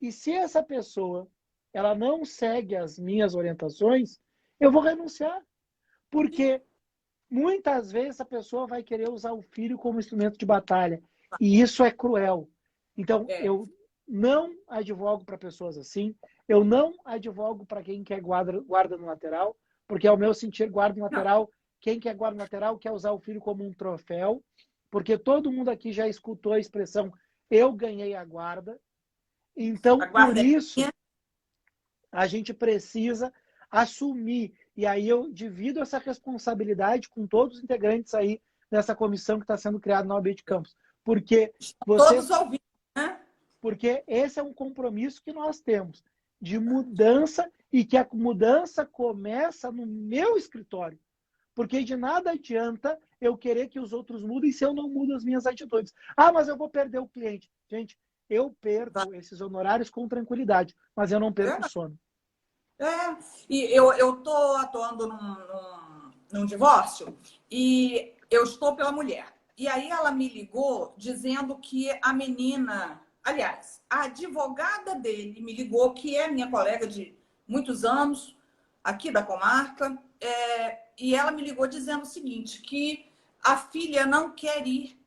E se essa pessoa ela não segue as minhas orientações, eu vou renunciar. Porque muitas vezes a pessoa vai querer usar o filho como instrumento de batalha. E isso é cruel. Então, eu não advogo para pessoas assim. Eu não advogo para quem quer guarda no lateral. Porque, ao meu sentir, guarda no lateral, quem quer guarda no lateral quer usar o filho como um troféu. Porque todo mundo aqui já escutou a expressão eu ganhei a guarda. Então, por isso, a gente precisa assumir. E aí eu divido essa responsabilidade com todos os integrantes aí dessa comissão que está sendo criada na OAB de Campos. Porque todos ouvindo, né? Porque esse é um compromisso que nós temos de mudança e que a mudança começa no meu escritório. Porque de nada adianta eu querer que os outros mudem se eu não mudo as minhas atitudes. Mas eu vou perder o cliente. Gente, eu perco esses honorários com tranquilidade, mas eu não perco o sono. E eu estou atuando num divórcio e eu estou pela mulher. E aí ela me ligou dizendo que a menina, aliás, a advogada dele me ligou, que é minha colega de muitos anos, aqui da comarca, e ela me ligou dizendo o seguinte, que a filha não quer ir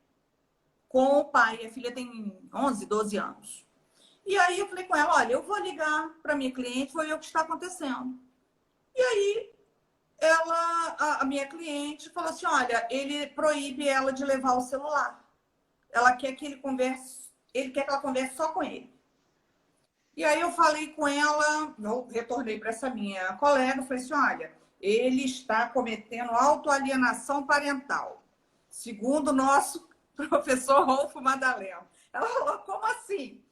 com o pai. A filha tem 11, 12 anos. E aí eu falei com ela, olha, eu vou ligar para minha cliente, vou ver o que está acontecendo. E aí a minha cliente falou assim, olha, ele proíbe ela de levar o celular. Ela quer que ele quer que ela converse só com ele. E aí eu falei com ela, eu retornei para essa minha colega, falei assim, olha, ele está cometendo autoalienação parental, segundo o nosso professor Rolfo Madaleno. Ela falou, como assim?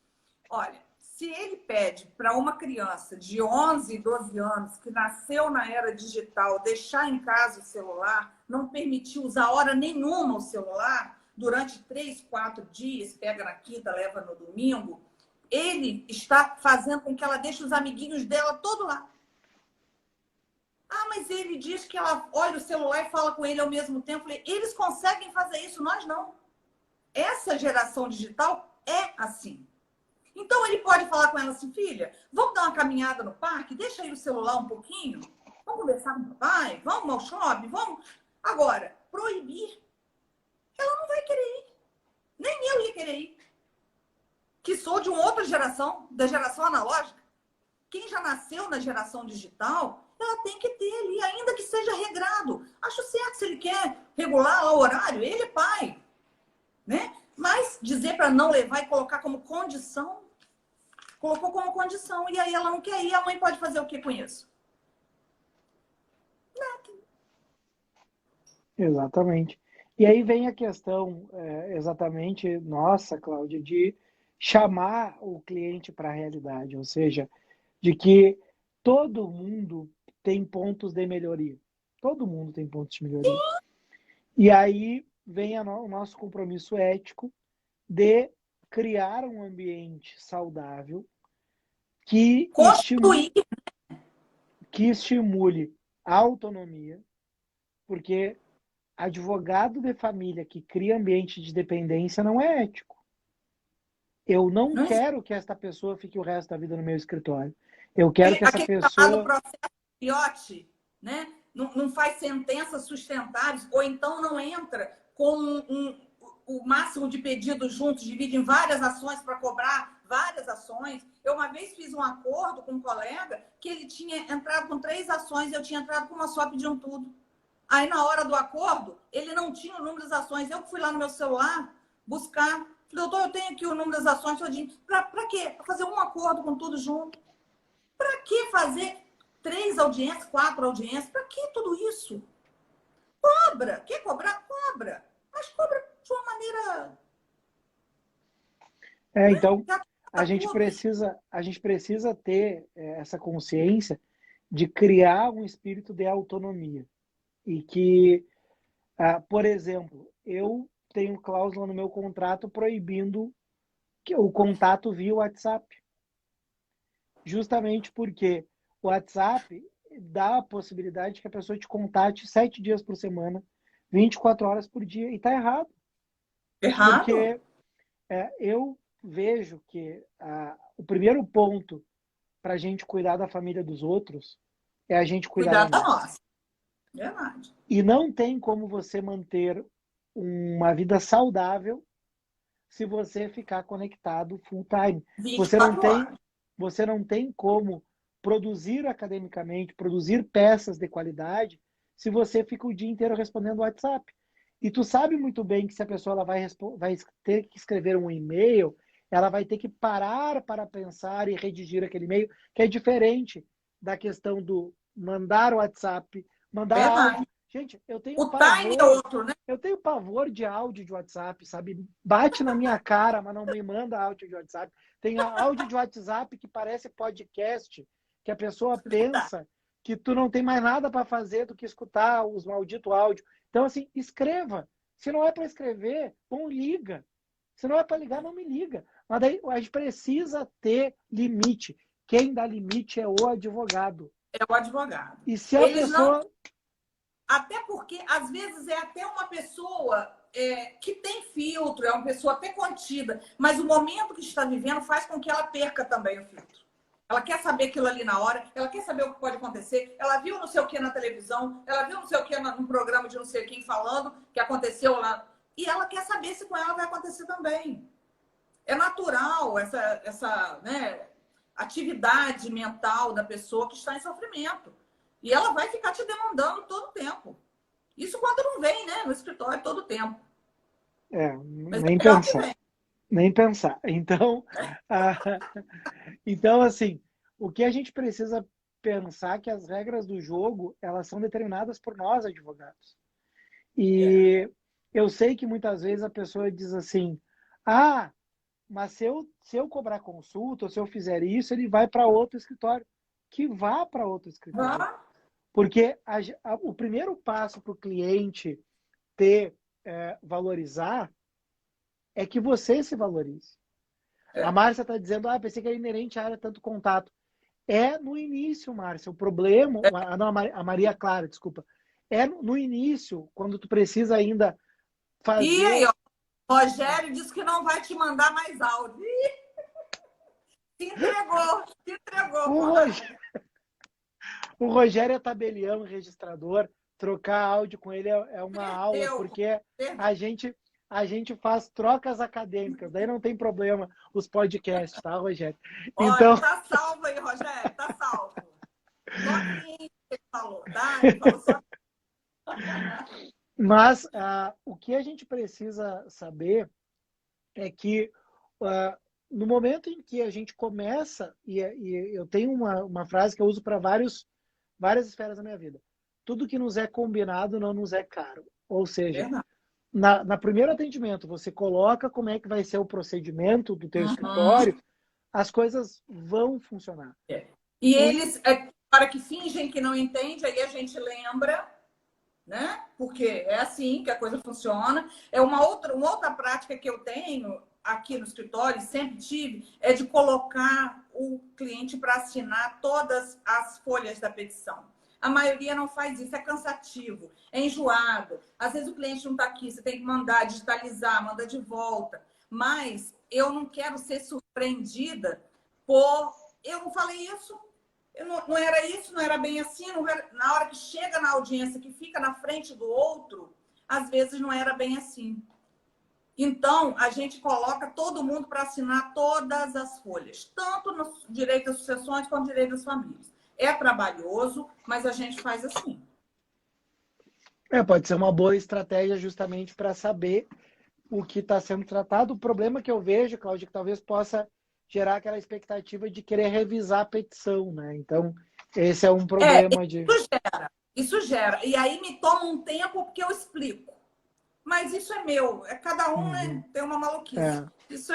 Olha, se ele pede para uma criança de 11, 12 anos, que nasceu na era digital, deixar em casa o celular, não permitir usar hora nenhuma o celular, durante 3, 4 dias, pega na quinta, leva no domingo, ele está fazendo com que ela deixe os amiguinhos dela todo lá. Ah, mas ele diz que ela olha o celular e fala com ele ao mesmo tempo. Eles conseguem fazer isso, nós não. Essa geração digital é assim. Então ele pode falar com ela assim, filha, vamos dar uma caminhada no parque? Deixa aí o celular um pouquinho. Vamos conversar com o papai? Vamos ao shopping? Vamos. Agora, proibir, ela não vai querer ir. Nem eu ia querer ir. Que sou de uma outra geração, da geração analógica. Quem já nasceu na geração digital, ela tem que ter ali, ainda que seja regrado. Acho certo, se ele quer regular lá o horário, ele é pai. Né? Mas dizer para não levar e colocar como condição, colocou como condição, e aí ela não quer ir, a mãe pode fazer o que com isso? Nada. Exatamente. E aí vem a questão, exatamente, nossa, Cláudia, de chamar o cliente para a realidade, ou seja, de que todo mundo tem pontos de melhoria. Todo mundo tem pontos de melhoria. E aí vem o nosso compromisso ético de criar um ambiente saudável que estimule a autonomia, porque advogado de família que cria ambiente de dependência não é ético. Eu não quero que esta pessoa fique o resto da vida no meu escritório. Eu quero que essa pessoa... Aquele processo Piotti, né? Não faz sentenças sustentáveis, ou então não entra com o máximo de pedidos juntos, divide em várias ações para cobrar várias ações. Eu uma vez fiz um acordo com um colega que ele tinha entrado com 3 ações, eu tinha entrado com uma só pedindo tudo. Aí, na hora do acordo, ele não tinha o número das ações. Eu fui lá no meu celular buscar. Falei, doutor, eu tenho aqui o número das ações todinho. Para quê? Para fazer um acordo com tudo junto. Para que fazer 3 audiências, 4 audiências? Para que tudo isso? Cobra. Quer cobrar? Cobra. Mas cobra de uma maneira... Então, a gente precisa ter essa consciência de criar um espírito de autonomia. E que, por exemplo, eu tenho cláusula no meu contrato proibindo o contato via WhatsApp. Justamente porque o WhatsApp dá a possibilidade que a pessoa te contate 7 dias por semana, 24 horas por dia. E está errado. Errado? Porque eu vejo que o primeiro ponto para a gente cuidar da família dos outros é a gente cuidar da nossa. Verdade. E não tem como você manter uma vida saudável se você ficar conectado full time. Você não tem como produzir academicamente, produzir peças de qualidade se você fica o dia inteiro respondendo WhatsApp. E tu sabe muito bem que se a pessoa ela vai ter que escrever um e-mail, ela vai ter que parar para pensar e redigir aquele e-mail, que é diferente da questão do mandar o WhatsApp, mandar áudio. Gente, eu tenho time é outro, né? Eu tenho pavor de áudio de WhatsApp, sabe? Bate na minha cara, mas não me manda áudio de WhatsApp. Tem áudio de WhatsApp que parece podcast, que a pessoa pensa que tu não tem mais nada para fazer do que escutar os malditos áudios. Então, assim, escreva. Se não é para escrever, bom, liga. Se não é para ligar, não me liga. Mas daí a gente precisa ter limite. Quem dá limite é o advogado. É o advogado. E se a pessoa... Até porque, às vezes, é até uma pessoa que tem filtro, é uma pessoa até contida, mas o momento que está vivendo faz com que ela perca também o filtro. Ela quer saber aquilo ali na hora, ela quer saber o que pode acontecer, ela viu não sei o que na televisão, ela viu não sei o que num programa de não sei quem falando que aconteceu lá, e ela quer saber se com ela vai acontecer também. É natural essa atividade mental da pessoa que está em sofrimento. E ela vai ficar te demandando todo o tempo. Isso quando não vem, né? No escritório todo o tempo. Nem pensar. Nem pensar. Então, ah, então, assim, o que a gente precisa pensar é que as regras do jogo, elas são determinadas por nós, advogados. E eu sei que muitas vezes a pessoa diz assim, ah, mas se eu cobrar consulta, ou se eu fizer isso, ele vai para outro escritório. Que vá para outro escritório. Vá. Porque o primeiro passo para o cliente ter, valorizar, é que você se valorize. A Márcia está dizendo, pensei que era inerente à área tanto contato. É no início, Márcia, o problema, não, a Maria Clara, desculpa, é no início, quando tu precisa ainda E aí, fazer... ó, Rogério disse que não vai te mandar mais áudio. Se entregou, O Conrado. Rogério é tabelião, registrador, trocar áudio com ele é uma aula, Perdeu. porque a gente faz trocas acadêmicas, daí não tem problema os podcasts, tá, Rogério? Olha, Então, tá salvo aí, Rogério, tá salvo. Só cliente que ele falou, tá? Ele falou só. mas o que a gente precisa saber é que no momento em que a gente começa, e eu tenho uma frase que eu uso para várias esferas da minha vida, tudo que nos é combinado não nos é caro. Ou seja, Verdade. na primeiro atendimento, você coloca como é que vai ser o procedimento do teu Uhum. escritório, as coisas vão funcionar. E eles, para que fingem que não entende, aí a gente lembra, né? Porque é assim que a coisa funciona. É uma outra prática que eu tenho aqui no escritório, sempre tive, é de colocar o cliente para assinar todas as folhas da petição. A maioria não faz isso, é cansativo, é enjoado. Às vezes o cliente não está aqui, você tem que mandar, digitalizar, manda de volta. Mas eu não quero ser surpreendida por... Eu não falei isso, não era isso, não era bem assim. Na hora que chega na audiência, que fica na frente do outro, às vezes não era bem assim. Então, a gente coloca todo mundo para assinar todas as folhas, tanto no direito às sucessões quanto no direito às famílias. É trabalhoso, mas a gente faz assim. Pode ser uma boa estratégia justamente para saber o que está sendo tratado. O problema que eu vejo, Cláudia, que talvez possa gerar aquela expectativa de querer revisar a petição, né? Então, esse é um problema de... Isso gera. E aí me toma um tempo porque eu explico. Mas isso é meu. Cada um, né, tem uma maluquice. Isso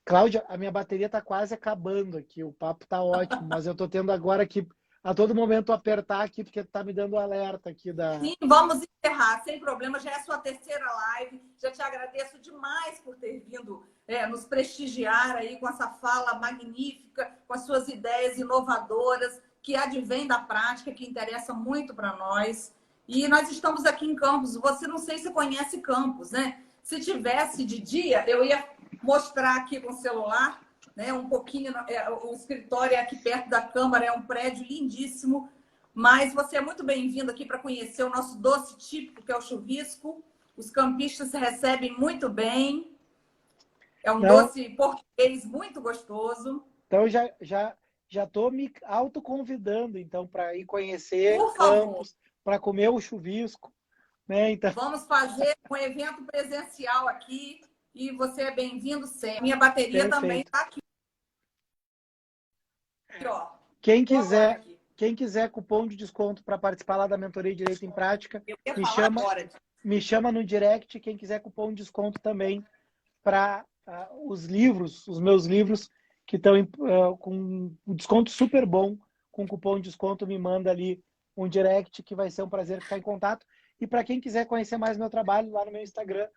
Cláudia, a minha bateria está quase acabando aqui. O papo está ótimo, mas eu estou tendo agora que a todo momento apertar aqui, porque está me dando alerta aqui da... Sim, vamos encerrar, sem problema. Já é a sua terceira live. Já te agradeço demais por ter vindo nos prestigiar aí com essa fala magnífica, com as suas ideias inovadoras, que advém da prática, que interessa muito para nós. E nós estamos aqui em Campos. Você não sei se conhece Campos, né? Se tivesse de dia, eu ia mostrar aqui com o celular, né? Um pouquinho. O escritório é aqui perto da Câmara, é um prédio lindíssimo. Mas você é muito bem-vindo aqui para conhecer o nosso doce típico, que é o chuvisco. Os campistas se recebem muito bem. É um doce português muito gostoso. Então, já estou me autoconvidando, então, para ir conhecer Por Campos, favor, para comer o chuvisco, né? Então... vamos fazer um evento presencial aqui e você é bem-vindo sempre. Minha bateria também Perfeito. está aqui. Ó. Quem quiser cupom de desconto para participar lá da mentoria de Direito em Prática, me chama no direct. Quem quiser cupom de desconto também para os meus livros, que estão com um desconto super bom, com cupom de desconto, me manda ali um direct, que vai ser um prazer ficar em contato. E para quem quiser conhecer mais meu trabalho, lá no meu Instagram,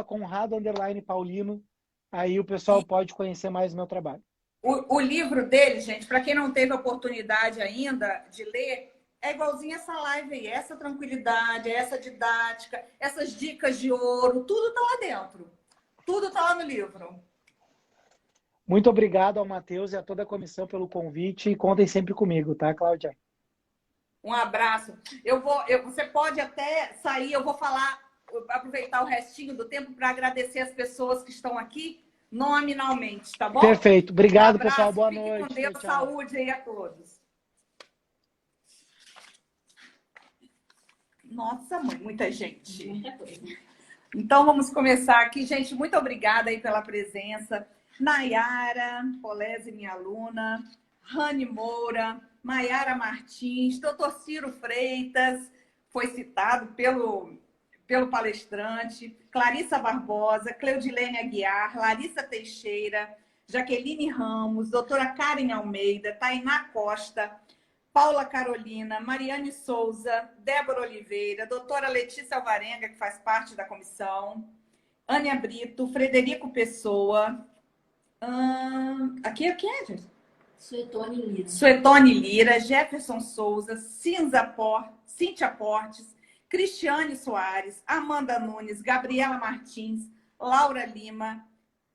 @Conrado_Paulino, aí o pessoal pode conhecer mais o meu trabalho. O livro dele, gente, para quem não teve a oportunidade ainda de ler, é igualzinho essa live aí. Essa tranquilidade, essa didática, essas dicas de ouro, tudo está lá dentro. Tudo está lá no livro. Muito obrigado ao Matheus e a toda a comissão pelo convite. E contem sempre comigo, tá, Cláudia? Um abraço. Você pode até sair, eu vou aproveitar o restinho do tempo para agradecer as pessoas que estão aqui nominalmente, tá bom? Perfeito. Obrigado, abraço, pessoal. Boa fique noite. Com Deus, tchau. saúde aí a todos. Nossa, mãe, muita gente. Muita coisa. Então, vamos começar aqui. Gente, muito obrigada aí pela presença. Nayara Polese, minha aluna, Rani Moura, Maiara Martins, doutor Ciro Freitas, foi citado pelo palestrante, Clarissa Barbosa, Cleudilene Aguiar, Larissa Teixeira, Jaqueline Ramos, doutora Karen Almeida, Tainá Costa, Paula Carolina, Mariane Souza, Débora Oliveira, doutora Letícia Alvarenga, que faz parte da comissão, Ânia Brito, Frederico Pessoa, aqui é quem é, gente? Suetone Lira, Jefferson Souza, Cíntia Portes, Cristiane Soares, Amanda Nunes, Gabriela Martins, Laura Lima,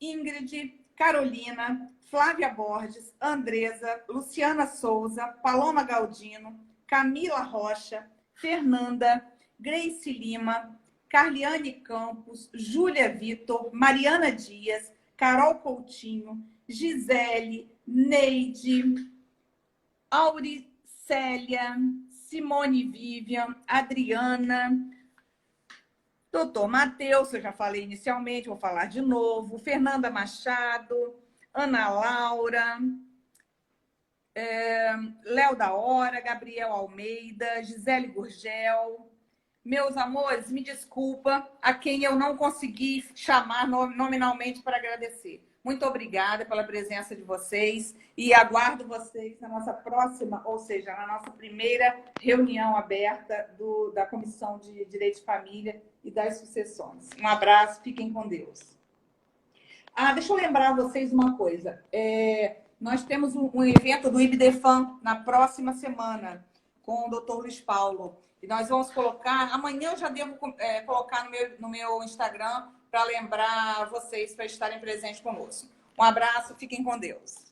Ingrid, Carolina, Flávia Borges, Andresa, Luciana Souza, Paloma Galdino, Camila Rocha, Fernanda, Grace Lima, Carliane Campos, Júlia Vitor, Mariana Dias, Carol Coutinho, Gisele, Neide, Auricélia, Simone Vivian, Adriana, doutor Matheus, eu já falei inicialmente, vou falar de novo, Fernanda Machado, Ana Laura, Léo da Hora, Gabriel Almeida, Gisele Gurgel. Meus amores, me desculpa a quem eu não consegui chamar nominalmente para agradecer. Muito obrigada pela presença de vocês e aguardo vocês na nossa próxima, ou seja, na nossa primeira reunião aberta da Comissão de Direito de Família e das Sucessões. Um abraço, fiquem com Deus. Deixa eu lembrar vocês uma coisa. Nós temos um evento do IBDFAN na próxima semana com o Dr. Luiz Paulo. E nós vamos colocar, amanhã eu já devo colocar no meu Instagram para lembrar vocês para estarem presentes conosco. Um abraço, fiquem com Deus.